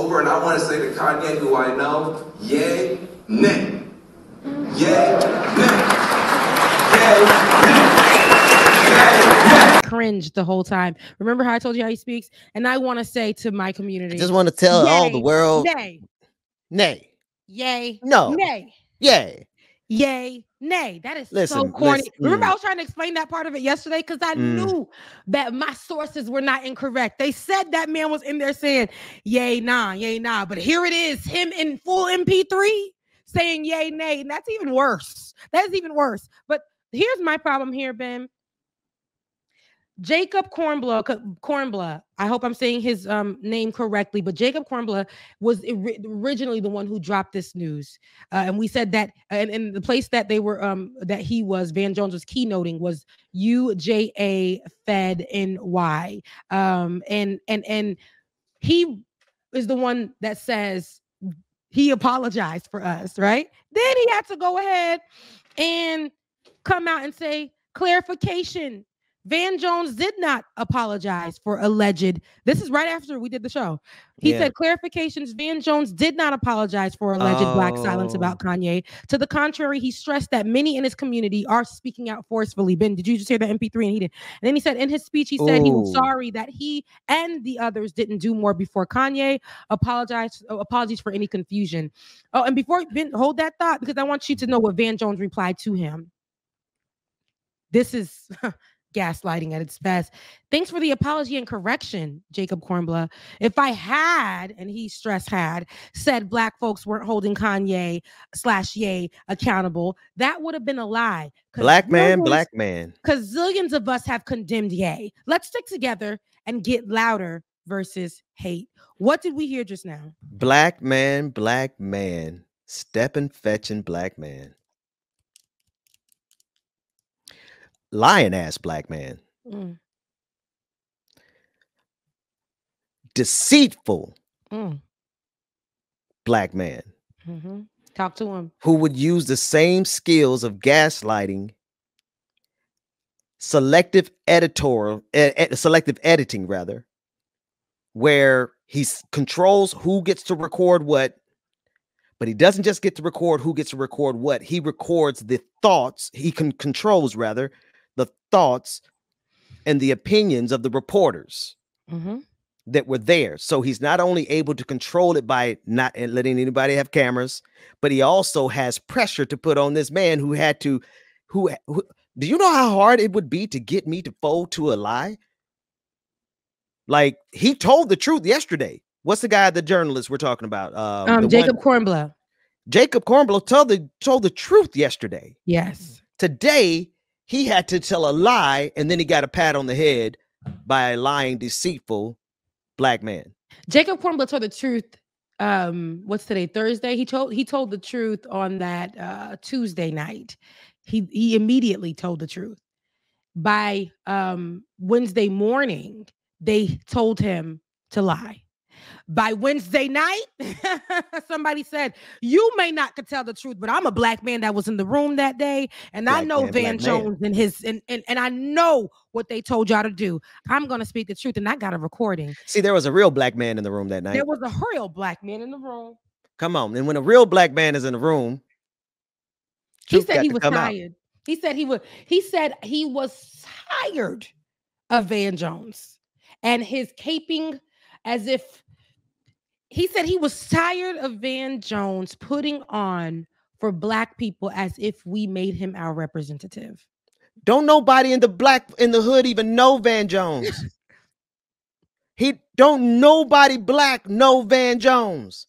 over, and I want to say to Kanye, who I know, yay, nay. Yay, nay. Yay, nay. Cringed the whole time. Remember how I told you how he speaks? And I want to say to my community, I just want to tell all the world, nay. Nay. Yay. No. Nay. Yay. Yay. Nay. That is so corny. Remember I was trying to explain that part of it yesterday because I knew that my sources were not incorrect. They said that man was in there saying, yay, nah, yay, nah. But here it is, him in full MP3 saying yay, nay. And that's even worse. That's even worse. But here's my problem here, Ben. Jacob Kornbluh, I hope I'm saying his name correctly, but Jacob Kornbluh was originally the one who dropped this news. And we said that, and the place that they were, Van Jones was keynoting was UJA Fed NY. And he is the one that says he apologized for us, right? Then he had to go ahead and come out and say, clarification. Van Jones did not apologize for alleged. This is right after we did the show. He said clarifications. Van Jones did not apologize for alleged black silence about Kanye. To the contrary, he stressed that many in his community are speaking out forcefully. Ben, did you just hear the MP3? And he did. And then he said in his speech, he said he was sorry that he and the others didn't do more before Kanye. Apologies for any confusion. Oh, and before Ben, hold that thought because I want you to know what Van Jones replied to him. This is gaslighting at its best. Thanks for the apology and correction, Jacob Kornbluh. If I had, and he stressed had, said black folks weren't holding Kanye/Ye accountable, that would have been a lie. Black man. Because zillions of us have condemned Ye. Let's stick together and get louder versus hate. What did we hear just now? Black man. Steppin' fetching black man. Lion ass black man. Deceitful black man. Talk to him. Who would use the same skills of gaslighting, selective editing rather, where he controls who gets to record what, but he doesn't just get to record who gets to record what. He records the thoughts. He controls rather the thoughts and the opinions of the reporters that were there. So he's not only able to control it by not letting anybody have cameras, but he also has pressure to put on this man who had to, who do you know how hard it would be to get me to fold to a lie? Like, he told the truth yesterday. What's the guy, the journalist we're talking about? Jacob Kornbluh. Jacob Kornbluh told the truth yesterday. Yes. Today, he had to tell a lie, and then he got a pat on the head by a lying, deceitful black man. Jacob Kornbluh told the truth. What's today? Thursday. He told the truth on that Tuesday night. He immediately told the truth. By Wednesday morning, they told him to lie. By Wednesday night, somebody said, you may not could tell the truth, but I'm a black man that was in the room that day. And I know Van Jones and his, and I know what they told y'all to do. I'm going to speak the truth. And I got a recording. See, there was a real black man in the room that night. There was a real black man in the room. Come on. And when a real black man is in the room, he said he was tired. He said he was tired of Van Jones and his caping as if he said he was tired of Van Jones putting on for black people as if we made him our representative. Don't nobody in the hood even know Van Jones. Nobody black know Van Jones.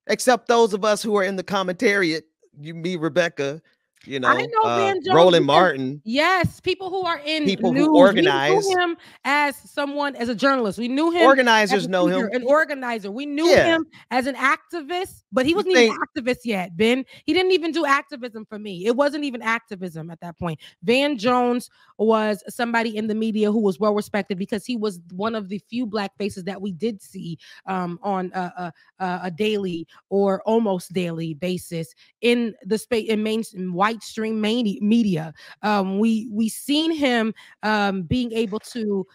Except those of us who are in the commentariat, me, Rebecca, you know, I know Van Jones, Roland Martin. Yes, people who are in people news. Who organize. We knew him as a journalist. We knew him. Organizers know him. An organizer. We knew him as an activist, but he wasn't even activist yet, Ben. He didn't even do activism for me. It wasn't even activism at that point. Van Jones was somebody in the media who was well respected because he was one of the few black faces that we did see on a daily or almost daily basis in the space in mainstream white stream media. We seen him being able to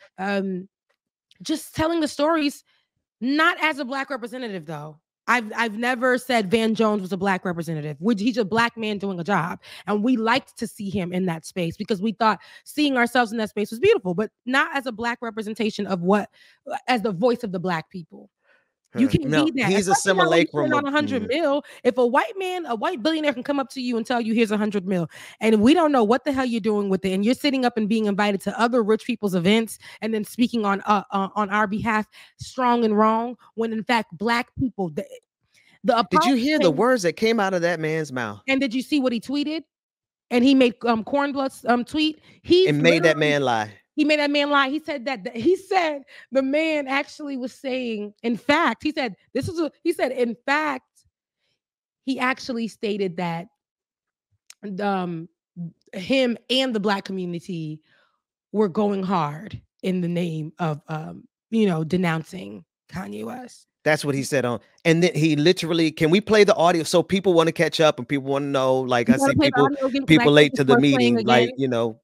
just telling the stories Not as a black representative, though. I've never said Van Jones was a black representative. He's a black man doing a job, and we liked to see him in that space because we thought seeing ourselves in that space was beautiful, but not as a black representation of what, as the voice of the black people. You can't No, be that, he's a especially not when you simulacrum turn of on 100 mil. If a white billionaire can come up to you and tell you here's 100 mil, and we don't know what the hell you're doing with it, and you're sitting up and being invited to other rich people's events and then speaking on our behalf, strong and wrong, when in fact black people. Did you hear the words that came out of that man's mouth? And did you see what he tweeted? And he made Cornblood's tweet. And made that man lie. He made that man lie. He said the man actually was saying, in fact, he said, in fact, he actually stated that him and the black community were going hard in the name of, denouncing Kanye West. That's what he said on, and then he literally, can we play the audio so people want to catch up and people want to know? Like, I see people late to the meeting, like,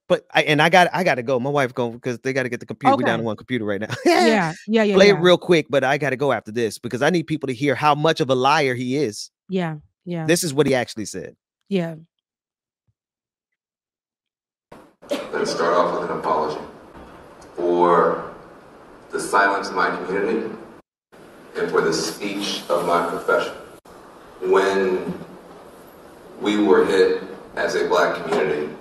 but I got to go. My wife going because they got to get the computer. We down to one computer right now. yeah. Play it real quick, but I got to go after this because I need people to hear how much of a liar he is. Yeah. This is what he actually said. Yeah. Let's start off with an apology for the silence of my community and for the speech of my profession. When we were hit as a black community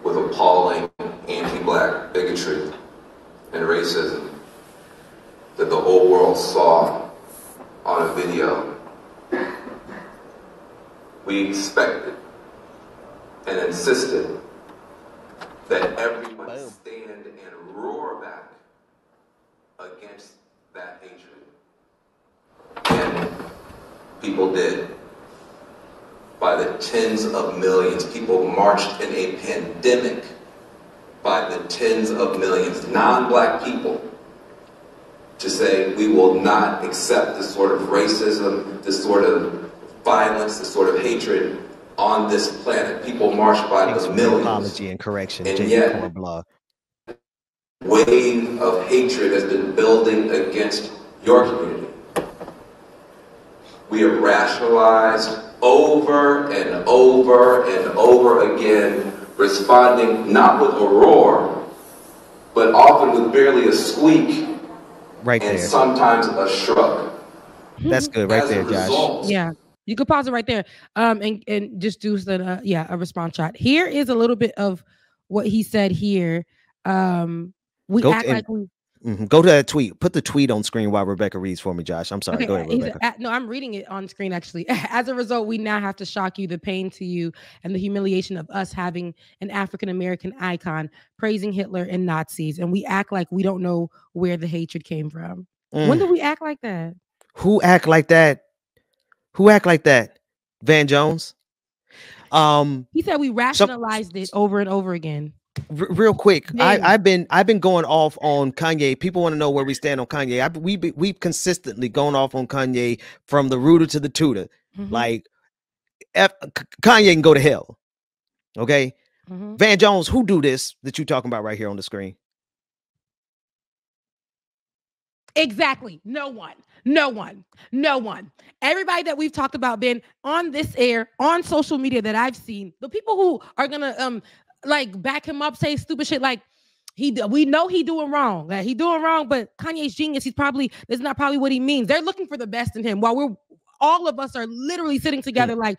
with appalling anti-black bigotry and racism that the whole world saw on a video, we expected and insisted that everyone stand and roar back against that hatred. And people did. By the tens of millions, people marched in a pandemic by the tens of millions, non-black people, to say we will not accept this sort of racism, this sort of violence, this sort of hatred on this planet. People marched by the millions. Apology and correction. And yet, wave of hatred has been building against your community. We have rationalized over and over and over again, responding not with a roar, but often with barely a squeak, right and there. Sometimes a shrug. That's good, right there, Josh. Yeah, you could pause it right there, and just do a response shot. Here is a little bit of what he said here. We Go act like we. Go to that tweet. Put the tweet on screen while Rebecca reads for me, Josh. I'm sorry. Okay, go ahead, Rebecca. No, I'm reading it on screen, actually. As a result, we now have to shock you, the pain to you, and the humiliation of us having an African-American icon praising Hitler and Nazis. And we act like we don't know where the hatred came from. When did we act like that? Who act like that? Who act like that? Van Jones? He said we rationalized it over and over again. Real quick, I've been going off on Kanye. People want to know where we stand on Kanye. We've consistently gone off on Kanye from the rooter to the tutor. Like, Kanye can go to hell. Okay, Van Jones, who do this that you talking about right here on the screen? Exactly. No one. Everybody that we've talked about been on this air, on social media that I've seen, the people who are gonna like back him up, say stupid shit like we know he doing wrong. He doing wrong, but Kanye's genius. That's not probably what he means. They're looking for the best in him while all of us are literally sitting together like,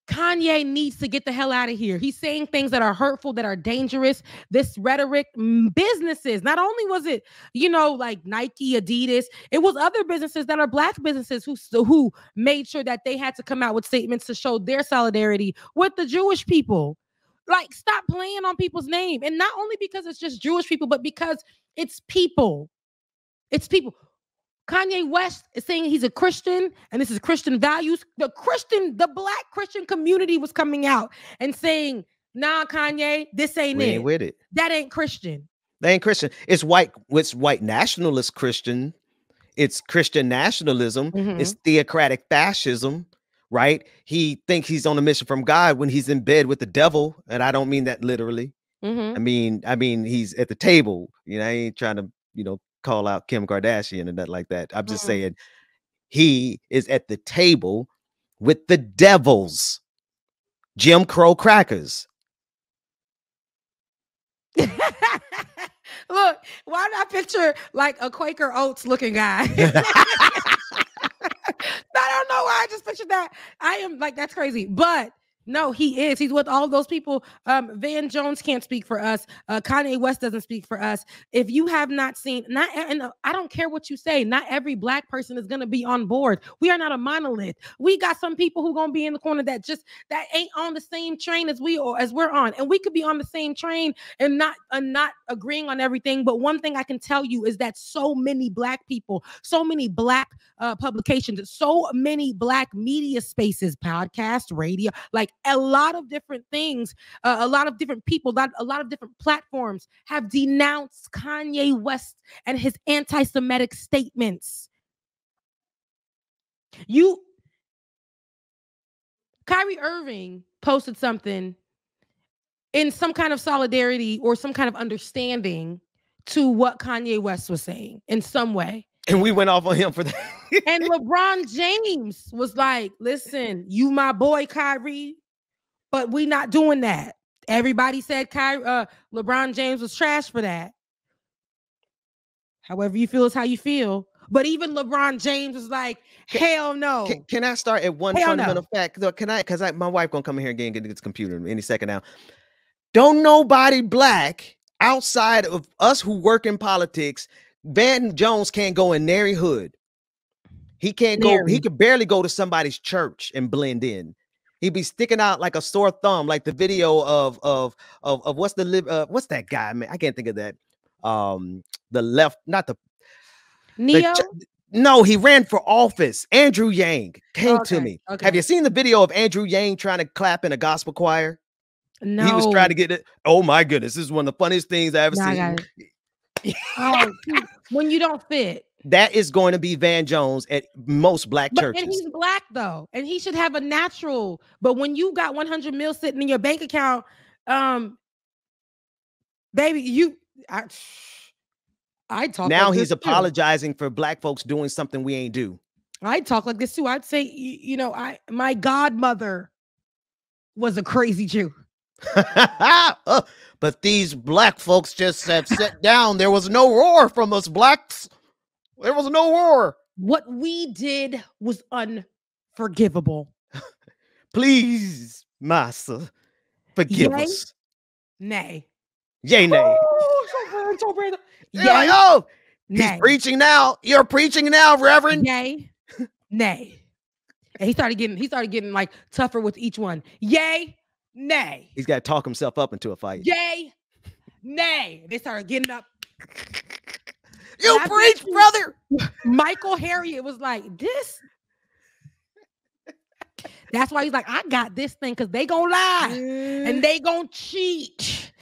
Kanye needs to get the hell out of here. He's saying things that are hurtful, that are dangerous. This rhetoric, businesses, not only was it, like Nike, Adidas, it was other businesses that are black businesses who made sure that they had to come out with statements to show their solidarity with the Jewish people. Like, stop playing on people's name. And not only because it's just Jewish people, but because it's people. It's people. Kanye West is saying he's a Christian and this is Christian values. The black Christian community was coming out and saying, nah, Kanye, this ain't it. With it. That ain't Christian. They ain't Christian. It's white nationalist Christian. It's Christian nationalism. It's theocratic fascism, right? He thinks he's on a mission from God when he's in bed with the devil. And I don't mean that literally. I mean, he's at the table. I ain't trying to, call out Kim Kardashian and nothing like that. I'm just Mm. saying he is at the table with the devils, Jim Crow crackers. Look, why did I picture like a Quaker Oats looking guy? I don't know why I just pictured that. I am like, that's crazy. But no, he is. He's with all those people. Van Jones can't speak for us. Kanye West doesn't speak for us. If you have not seen, and I don't care what you say, not every black person is going to be on board. We are not a monolith. We got some people who going to be in the corner that ain't on the same train as we're on. And we could be on the same train and not agreeing on everything. But one thing I can tell you is that so many black people, so many black publications, so many black media spaces, podcasts, radio, like a lot of different things, a lot of different people, a lot of different platforms have denounced Kanye West and his anti-Semitic statements. Kyrie Irving posted something in some kind of solidarity or some kind of understanding to what Kanye West was saying in some way. And we went off on him for that. And LeBron James was like, listen, you my boy, Kyrie, but we not doing that. Everybody said LeBron James was trash for that. However you feel is how you feel. But even LeBron James was like, hell no. Can I start at one fundamental fact? Can I? Because my wife gonna come in here again and get this computer any second now. Don't nobody black outside of us who work in politics. Van Jones can't go in nary hood. He can't go. He could barely go to somebody's church and blend in. He'd be sticking out like a sore thumb, like the video of what's that guy, man? I can't think of that. The left, not the Neo. No, he ran for office. Andrew Yang came to me. Okay. Have you seen the video of Andrew Yang trying to clap in a gospel choir? No. He was trying to get it. Oh my goodness, this is one of the funniest things I ever seen. Oh, when you don't fit. That is going to be Van Jones at most black churches. And he's black though, and he should have a natural. But when you got 100 mil sitting in your bank account, baby, I talk. Now like he's apologizing for black folks doing something we ain't do. I talk like this too. I'd say, my godmother was a crazy Jew. But these black folks just have sat down. There was no roar from us blacks. There was no roar. What we did was unforgivable. Please, Master, forgive us. Nay. Yay, nay. Oh, so brand. Yay. Oh, he's preaching now. You're preaching now, Reverend. Yay. Nay. And he started getting like tougher with each one. Yay. Nay. He's got to talk himself up into a fight. Yay. Nay. They started getting up. You preach, brother. Michael Harriot was like, this. That's why he's like, I got this thing because they gonna lie and they gonna cheat.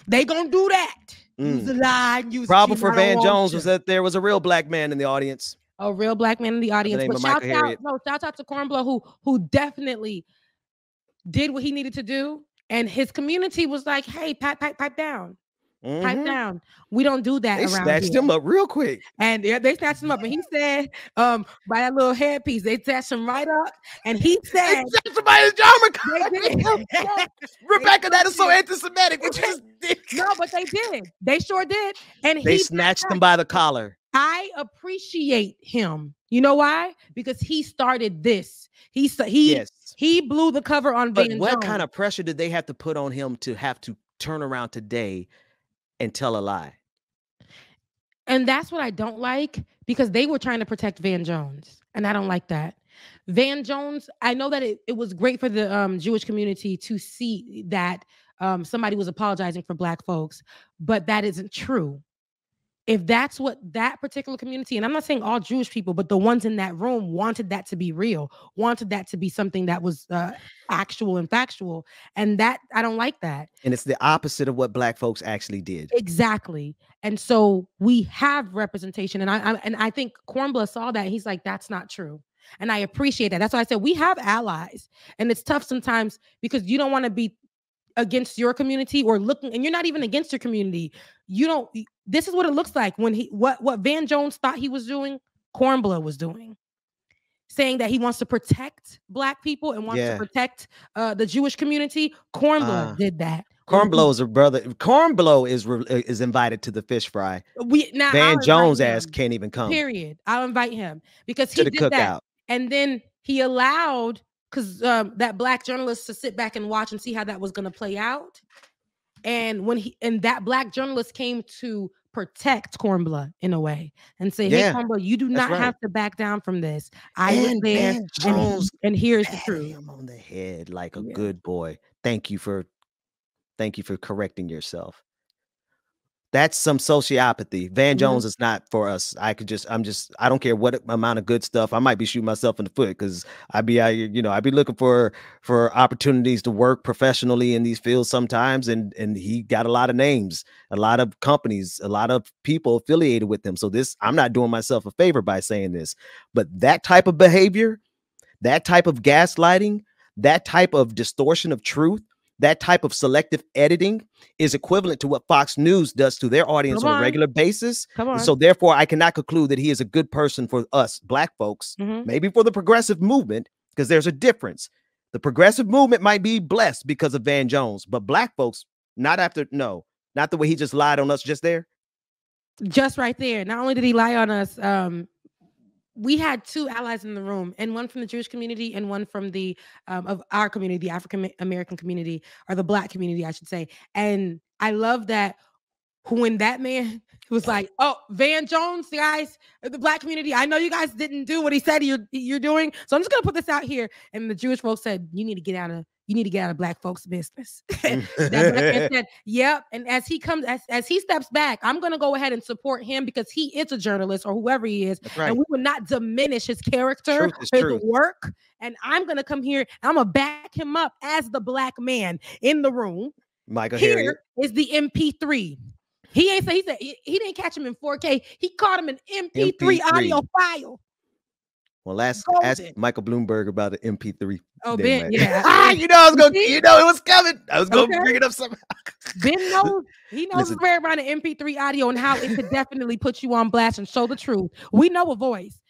They gonna do that. Use a lie. Problem for Van Jones was that there was a real black man in the audience. A real black man in the audience. But shout out to Cornblow who definitely did what he needed to do. And his community was like, hey, pipe down. Pipe down. We don't do that. They snatched him up real quick. And they snatched him up. And he said, by that little headpiece, they snatched him right up. And he said, somebody's drama. Rebecca, that is so anti-Semitic. What you just did. No, but they did. They sure did. And they snatched him by the collar. I appreciate him. You know why? Because he started this. He blew the cover on Van Jones. What kind of pressure did they have to put on him to have to turn around today and tell a lie? And that's what I don't like, because they were trying to protect Van Jones. And I don't like that. Van Jones, I know that it was great for the Jewish community to see that somebody was apologizing for black folks, but that isn't true. If that's what that particular community, and I'm not saying all Jewish people, but the ones in that room wanted that to be real, wanted that to be something that was actual and factual. And that, I don't like that. And it's the opposite of what black folks actually did. Exactly. And so we have representation. And I think Cornblood saw that. He's like, that's not true. And I appreciate that. That's why I said we have allies. And it's tough sometimes because you don't want to be against your community or looking, and you're not even against your community. You don't. This is what it looks like when what Van Jones thought he was doing, Cornblow was doing, saying that he wants to protect Black people and wants to protect the Jewish community. Cornblow did that. Cornblow is a brother. Cornblow is invited to the fish fry. Van Jones ass can't even come. Period. I'll invite him because he did that, and then he allowed that Black journalist to sit back and watch and see how that was going to play out. And when that Black journalist came to protect Cornblow in a way and say, "Hey, Cornblow, you do not have to back down from this. I was there, and here's the truth." Him on the head like a good boy. Thank you for correcting yourself. That's some sociopathy. Van Jones is not for us. I don't care what amount of good stuff. I might be shooting myself in the foot because I'd be looking for opportunities to work professionally in these fields sometimes. And he got a lot of names, a lot of companies, a lot of people affiliated with him. So I'm not doing myself a favor by saying this, but that type of behavior, that type of gaslighting, that type of distortion of truth, that type of selective editing is equivalent to what Fox News does to their audience on a regular basis. So therefore, I cannot conclude that he is a good person for us Black folks, maybe for the progressive movement, because there's a difference. The progressive movement might be blessed because of Van Jones, but Black folks, not the way he just lied on us just there. Just right there. Not only did he lie on us, we had two allies in the room, and one from the Jewish community and one from the of our community, the African American community, or the Black community, I should say. And I love that when that man was like, "Oh, Van Jones, guys, the Black community, I know you guys didn't do what he said you're doing, so I'm just gonna put this out here." And the Jewish folks said, "You need to get out of Black folks' business." That Black man said, "Yep." And as he steps back, I'm gonna go ahead and support him because he is a journalist or whoever he is, and we will not diminish his character, his work. And I'm gonna come here, I'm gonna back him up as the Black man in the room. Michael here Harriet is the MP3. He said he didn't catch him in 4K. He caught him in MP3 audio file. Well, ask Michael Bloomberg about an MP3. Oh, Ben, yeah. It was coming. I was going to bring it up somehow. Ben knows. He knows his way around an MP3 audio and how it could definitely put you on blast and show the truth. We know a voice.